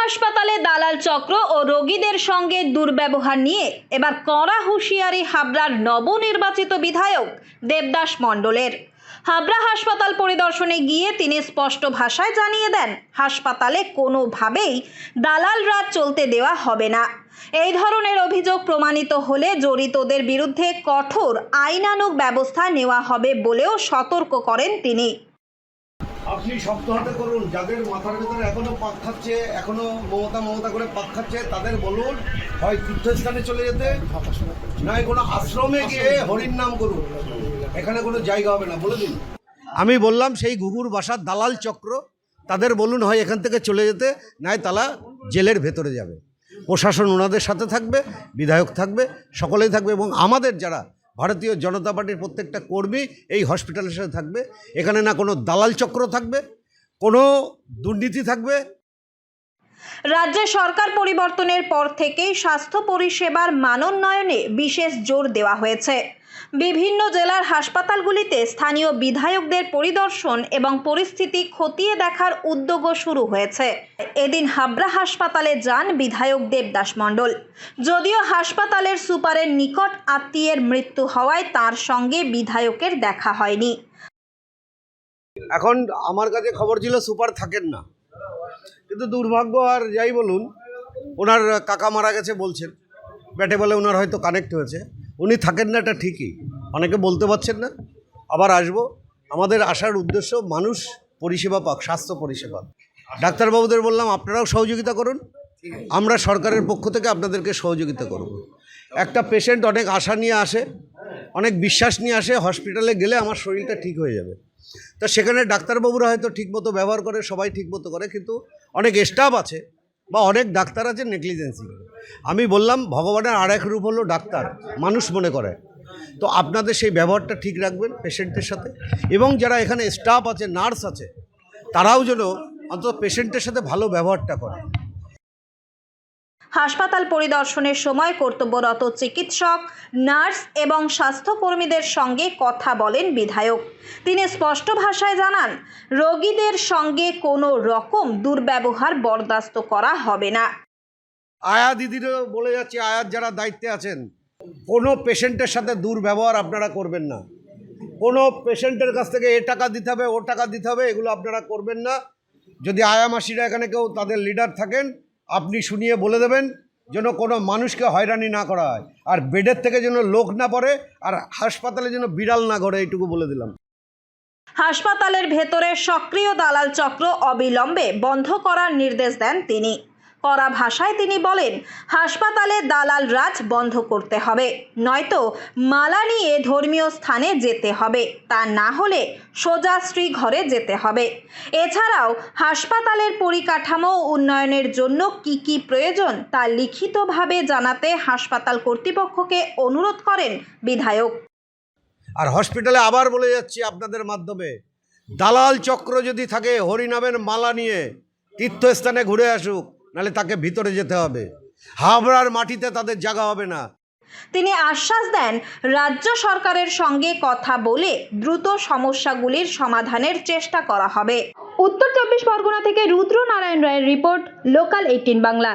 হাসপাতালে দালাল চক্র ও রোগীদের সঙ্গে দুর্ব্যবহার নিয়ে এবার কড়া হুঁশিয়ারি হাবড়ার নবনির্বাচিত বিধায়ক দেবদাস মণ্ডলের। হাবড়া হাসপাতাল পরিদর্শনে গিয়ে তিনি স্পষ্ট ভাষায় জানিয়ে দেন, হাসপাতালে কোনোভাবেই দালাল রাজ চলতে দেওয়া হবে না। এই ধরনের অভিযোগ প্রমাণিত হলে জড়িতদের বিরুদ্ধে কঠোর আইনানুগ ব্যবস্থা নেওয়া হবে বলেও সতর্ক করেন তিনি। আপনি শক্ত হাতে করুন, যাদের মাথার ভেতরে এখনো পাক খাচ্ছে, এখনো মমতা করে পাক খাচ্ছে, তাদের বলুন হয় তীর্থস্থানে চলে যেতে, নয় কোনো আশ্রমে গিয়ে হরির নাম করুন, এখানে কোনো জায়গা হবে না, বলে দিন। আমি বললাম সেই ঘুঘুর বাসার দালাল চক্র, তাদের বলুন হয় এখান থেকে চলে যেতে, নয় তারা জেলের ভেতরে যাবে। প্রশাসন ওনাদের সাথে থাকবে, বিধায়ক থাকবে, সকলেই থাকবে, এবং আমাদের যারা ভারতীয় জনতা পার্টির প্রত্যেকটা কর্মী এই হসপিটালের সাথে থাকবে। এখানে না কোনো দালাল চক্র থাকবে, কোনো দুর্নীতি থাকবে। রাজ্যে সরকার পরিবর্তনের পর থেকেই স্বাস্থ্য পরিষেবার মানোন্নয়নে বিশেষ জোর দেওয়া হয়েছে। বিভিন্ন জেলার হাসপাতালগুলিতে স্থানীয় বিধায়কদের পরিদর্শন এবং পরিস্থিতি খতিয়ে দেখার উদ্যোগও শুরু হয়েছে। এদিন হাবড়া হাসপাতালে যান বিধায়ক দেবদাস মণ্ডল। যদিও হাসপাতালের সুপারের নিকট আত্মীয়ের মৃত্যু হওয়ায় তার সঙ্গে বিধায়কের দেখা হয়নি। এখন আমার কাছে খবর ছিল সুপার থাকেন না, কিন্তু দুর্ভাগ্য আর যাই বলুন, ওনার কাকা মারা গেছে বলছেন, ব্যাটে বলে ওনার হয়তো কানেক্ট হয়েছে, উনি থাকেন না, এটা ঠিকই, অনেকে বলতে পারছেন না। আবার আসবো, আমাদের আসার উদ্দেশ্য মানুষ পরিষেবা পাক, স্বাস্থ্য পরিষেবা। ডাক্তারবাবুদের বললাম আপনারাও সহযোগিতা করুন, আমরা সরকারের পক্ষ থেকে আপনাদেরকে সহযোগিতা করব। একটা পেশেন্ট অনেক আশা নিয়ে আসে, অনেক বিশ্বাস নিয়ে আসে, হসপিটালে গেলে আমার শরীরটা ঠিক হয়ে যাবে। তা সেখানে ডাক্তারবাবুরা হয়তো ঠিকমতো ব্যবহার করে, সবাই ঠিকমতো করে, কিন্তু অনেক স্টাফ আছে বা অনেক ডাক্তার আছে নেগলিজেন্সি। আমি বললাম ভগবানের আর এক রূপ হলো ডাক্তার, মানুষ মনে করে। তো আপনাদের সেই ব্যবহারটা ঠিক রাখবেন পেশেন্টের সাথে, এবং যারা এখানে স্টাফ আছে, নার্স আছে, তারাও যেন অন্তত পেশেন্টের সাথে ভালো ব্যবহারটা করে। হাসপাতাল পরিদর্শনের সময় কর্তব্যরত চিকিৎসক, নার্স এবং স্বাস্থ্যকর্মীদের সঙ্গে কথা বলেন বিধায়ক। তিনি স্পষ্ট ভাষায় জানান, রোগীদের সঙ্গে কোনো রকম দুর্ব্যবহার বরদাস্ত করা হবে না। আয়া দিদিরও বলে যাচ্ছে, আয়ার যারা দায়িত্বে আছেন, কোনো পেশেন্টের সাথে দুর্ব্যবহার আপনারা করবেন না। কোনো পেশেন্টের কাছ থেকে এ টাকা দিতে হবে, ও টাকা দিতে হবে, এগুলো আপনারা করবেন না। যদি আয়া মাসিরা এখানে কেউ তাদের লিডার থাকেন, আপনি শুনিয়ে বলে দেবেন যেন কোনো মানুষকে হয়রানি না করা হয়, আর বেডের থেকে যেন লোক না পড়ে, আর হাসপাতালে যেন বিড়াল না ঘরে, এইটুকু বলে দিলাম। হাসপাতালের ভেতরে সক্রিয় দালাল চক্র অবিলম্বে বন্ধ করার নির্দেশ দেন তিনি। কড়া ভাষায় তিনি বলেন, হাসপাতালে দালাল রাজ বন্ধ করতে হবে, নয়তো মালা নিয়ে ধর্মীয় স্থানে যেতে হবে, তা না হলে সোজা শ্রীঘরে যেতে হবে। এছাড়াও হাসপাতালের পরিকাঠামো উন্নয়নের জন্য কি প্রয়োজন তা লিখিতভাবে জানাতে হাসপাতাল কর্তৃপক্ষকে অনুরোধ করেন বিধায়ক। আর হসপিটালে আবার বলে যাচ্ছি আপনাদের মাধ্যমে, দালাল চক্র যদি থাকে হরিনামের মালা নিয়ে তীর্থস্থানে ঘুরে আসুক, নাহলে তাকে ভিতরে যেতে হবে। হাবড়ার মাটিতে তাদের জায়গা হবে না। তিনি আশ্বাস দেন, রাজ্য সরকারের সঙ্গে কথা বলে দ্রুত সমস্যাগুলির সমাধানের চেষ্টা করা হবে। উত্তর 24 পরগনা থেকে রুদ্র নারায়ণ রায়ের রিপোর্ট, লোকাল 18 বাংলা।